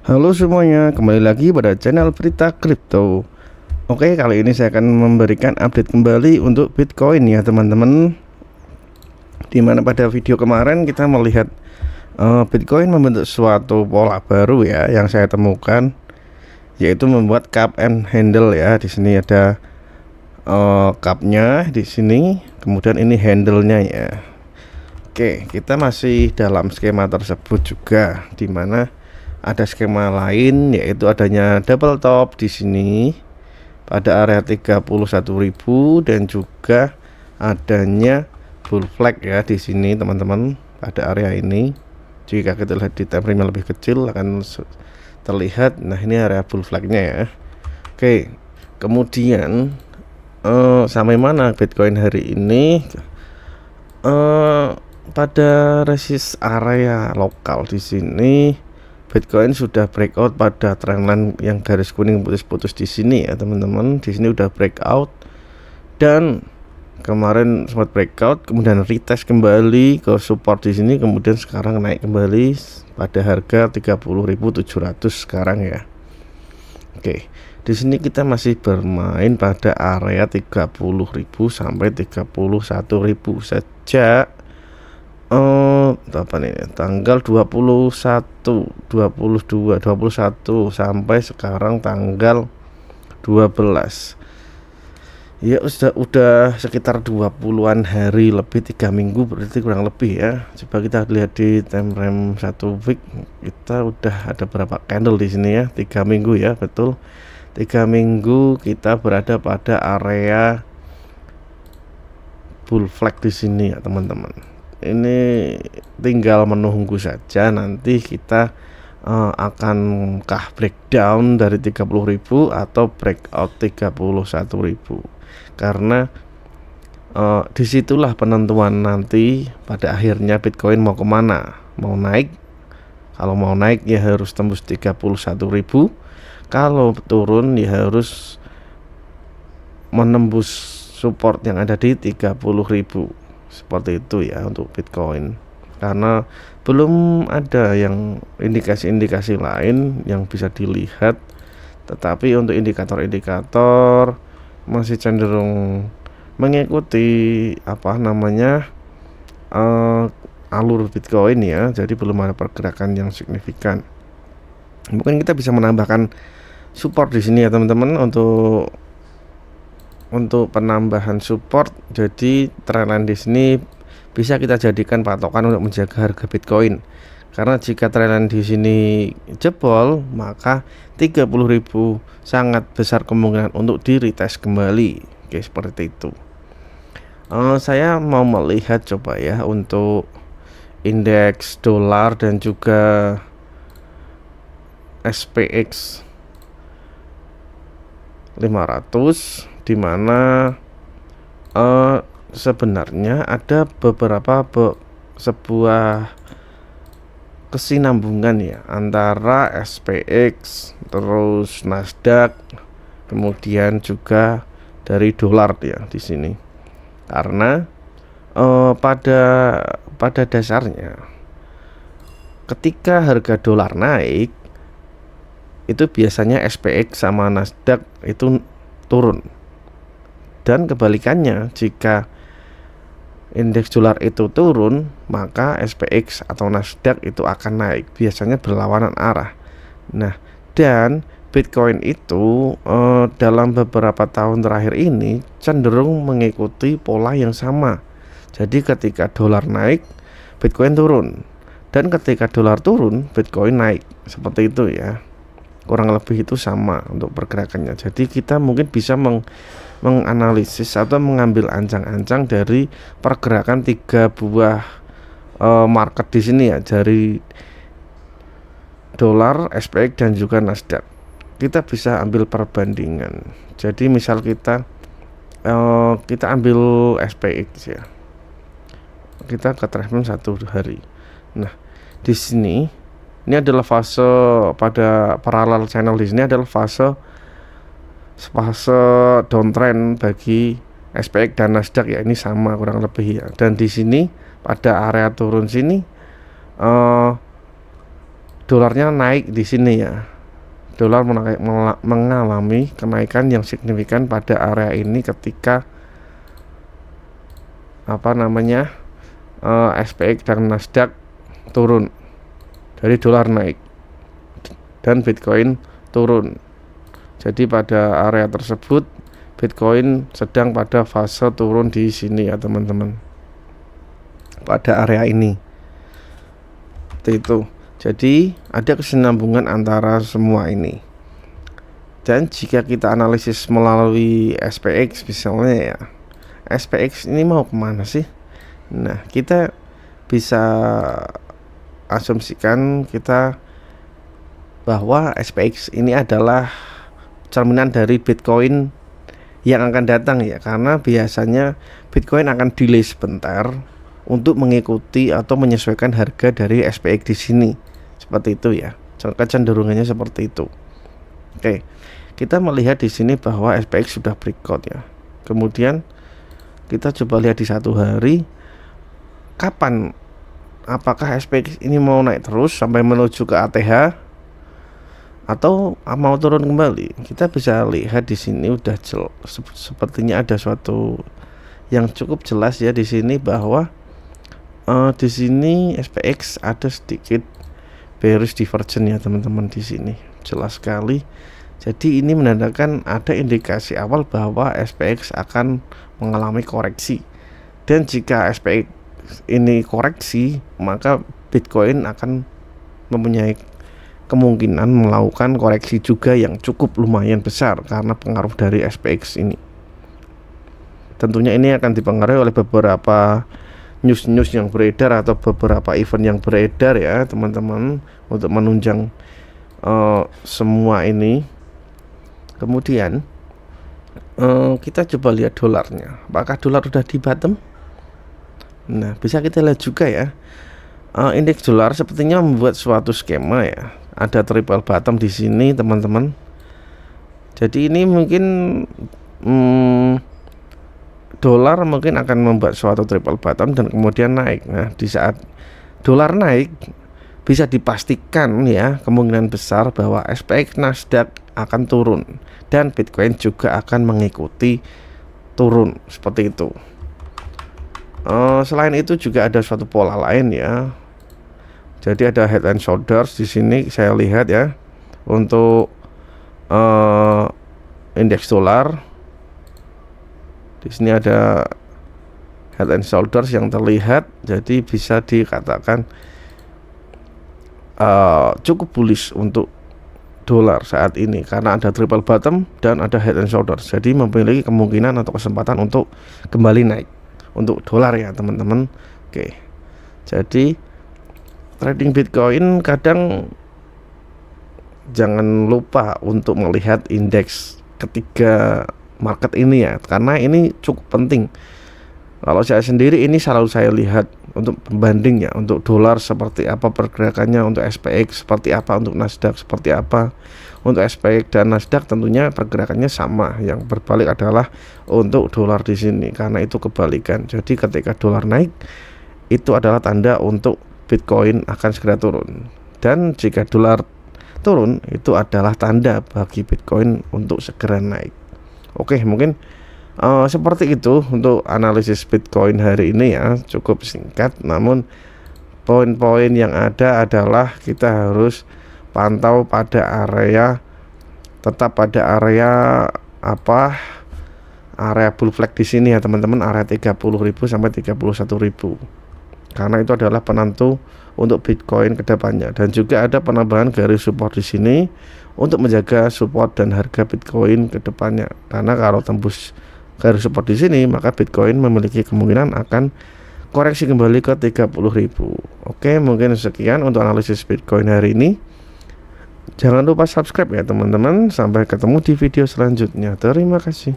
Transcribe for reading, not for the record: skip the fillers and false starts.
Halo semuanya, kembali lagi pada channel Berita Kripto. Oke, kali ini saya akan memberikan update kembali untuk Bitcoin ya teman-teman. Dimana pada video kemarin kita melihat Bitcoin membentuk suatu pola baru ya yang saya temukan, yaitu membuat cup and handle ya. Di sini ada cupnya di sini, kemudian ini handle-nya ya. Oke, kita masih dalam skema tersebut juga, dimana ada skema lain yaitu adanya double top di sini pada area 31.000 dan juga adanya bull flag ya di sini teman-teman pada area ini. Jika kita lihat di time frame yang lebih kecil akan terlihat. Nah, ini area bull flagnya ya. Oke, kemudian sampai mana Bitcoin hari ini? Pada resist area lokal di sini Bitcoin sudah breakout pada trendline yang garis kuning putus-putus di sini ya teman-teman. Di sini udah breakout dan kemarin sempat breakout, kemudian retest kembali ke support di sini, kemudian sekarang naik kembali pada harga 30.700 sekarang ya. Oke, di sini kita masih bermain pada area 30.000 sampai 31.000 sejak apa nih, tanggal 21 sampai sekarang tanggal 12 ya. Udah sekitar 20-an hari lebih, 3 minggu berarti kurang lebih ya. Coba kita lihat di time frame 1 week, kita udah ada berapa candle di sini ya. 3 minggu ya, betul 3 minggu kita berada pada area bull flag di sini ya teman-teman. Ini tinggal menunggu saja, nanti kita akankah breakdown dari 30.000 atau breakout 31.000, karena disitulah penentuan nanti pada akhirnya Bitcoin mau kemana, mau naik. Kalau mau naik ya harus tembus 31.000, kalau turun ya harus menembus support yang ada di 30.000. Seperti itu ya untuk Bitcoin, karena belum ada yang indikasi-indikasi lain yang bisa dilihat. Tetapi untuk indikator-indikator masih cenderung mengikuti apa namanya alur Bitcoin ya. Jadi belum ada pergerakan yang signifikan. Mungkin kita bisa menambahkan support di sini ya teman-teman untuk penambahan support. Jadi trendline di sini bisa kita jadikan patokan untuk menjaga harga Bitcoin, karena jika trendline di sini jebol maka 30.000 sangat besar kemungkinan untuk di retest kembali. Oke, seperti itu. Saya mau melihat coba ya untuk indeks dolar dan juga SPX 500, di mana sebenarnya ada beberapa sebuah kesinambungan ya antara SPX terus Nasdaq, kemudian juga dari dolar ya di sini. Karena pada dasarnya ketika harga dolar naik itu biasanya SPX sama Nasdaq itu turun. Dan kebalikannya, jika indeks dolar itu turun, maka SPX atau Nasdaq itu akan naik, biasanya berlawanan arah. Nah, dan Bitcoin itu dalam beberapa tahun terakhir ini cenderung mengikuti pola yang sama. Jadi ketika dolar naik, Bitcoin turun, dan ketika dolar turun, Bitcoin naik. Seperti itu ya, kurang lebih itu sama untuk pergerakannya. Jadi kita mungkin bisa menganalisis atau mengambil ancang-ancang dari pergerakan 3 buah market di sini ya, dari dolar, SPX dan juga Nasdaq. Kita bisa ambil perbandingan. Jadi misal kita ambil SPX ya, kita ke time 1 hari. Nah, di sini ini adalah fase pada parallel channel. Di sini adalah fase downtrend bagi SPX dan Nasdaq ya, ini sama kurang lebih ya. Dan di sini pada area turun sini dolarnya naik di sini ya. Dolar mengalami kenaikan yang signifikan pada area ini ketika SPX dan Nasdaq turun. Jadi dolar naik dan Bitcoin turun. Jadi pada area tersebut Bitcoin sedang pada fase turun di sini ya teman-teman. Pada area ini. Seperti itu. Jadi ada kesinambungan antara semua ini. Dan jika kita analisis melalui SPX misalnya ya, SPX ini mau kemana sih? Nah, kita bisa asumsikan bahwa SPX ini adalah cerminan dari Bitcoin yang akan datang ya, karena biasanya Bitcoin akan delay sebentar untuk mengikuti atau menyesuaikan harga dari SPX di sini. Seperti itu ya, kecenderungannya seperti itu. Oke, kita melihat di sini bahwa SPX sudah breakout ya. Kemudian kita coba lihat di satu hari, kapan apakah SPX ini mau naik terus sampai menuju ke ATH atau mau turun kembali. Kita bisa lihat di sini udah sepertinya ada suatu yang cukup jelas ya di sini bahwa di sini SPX ada sedikit bearish divergence ya teman-teman, di sini jelas sekali. Jadi ini menandakan ada indikasi awal bahwa SPX akan mengalami koreksi, dan jika SPX ini koreksi maka Bitcoin akan mempunyai kemungkinan melakukan koreksi juga yang cukup lumayan besar karena pengaruh dari SPX ini. Tentunya ini akan dipengaruhi oleh beberapa news yang beredar atau beberapa event yang beredar ya teman-teman, untuk menunjang semua ini. Kemudian kita coba lihat dolarnya, apakah dolar sudah di bottom? Nah, bisa kita lihat juga ya, indeks dolar sepertinya membuat suatu skema ya, ada triple bottom di sini teman-teman. Jadi ini mungkin dolar mungkin akan membuat suatu triple bottom dan kemudian naik. Nah, di saat dolar naik bisa dipastikan ya, kemungkinan besar bahwa SPX Nasdaq akan turun dan Bitcoin juga akan mengikuti turun seperti itu. Selain itu juga ada suatu pola lain ya. Jadi ada head and shoulders di sini saya lihat ya, untuk indeks dolar. Di sini ada head and shoulders yang terlihat, jadi bisa dikatakan cukup bullish untuk dolar saat ini karena ada triple bottom dan ada head and shoulders. Jadi memiliki kemungkinan atau kesempatan untuk kembali naik untuk dolar ya teman-teman. Oke, jadi trading Bitcoin kadang jangan lupa untuk melihat indeks ketiga market ini ya, karena ini cukup penting. Kalau saya sendiri ini selalu saya lihat untuk pembanding ya, untuk dolar seperti apa pergerakannya, untuk SPX seperti apa, untuk Nasdaq seperti apa. Untuk SPX dan Nasdaq tentunya pergerakannya sama, yang berbalik adalah untuk dolar di sini karena itu kebalikan. Jadi ketika dolar naik itu adalah tanda untuk Bitcoin akan segera turun, dan jika dolar turun itu adalah tanda bagi Bitcoin untuk segera naik. Oke, mungkin seperti itu untuk analisis Bitcoin hari ini ya, cukup singkat, namun poin-poin yang ada adalah kita harus pantau pada area, tetap pada area area bull flag di sini ya teman-teman, area 30.000 sampai 31.000, karena itu adalah penentu untuk Bitcoin kedepannya. Dan juga ada penambahan garis support di sini untuk menjaga support dan harga Bitcoin kedepannya, karena kalau tembus garis support di sini maka Bitcoin memiliki kemungkinan akan koreksi kembali ke 30.000. Oke, mungkin sekian untuk analisis Bitcoin hari ini. Jangan lupa subscribe ya teman-teman. Sampai ketemu di video selanjutnya. Terima kasih.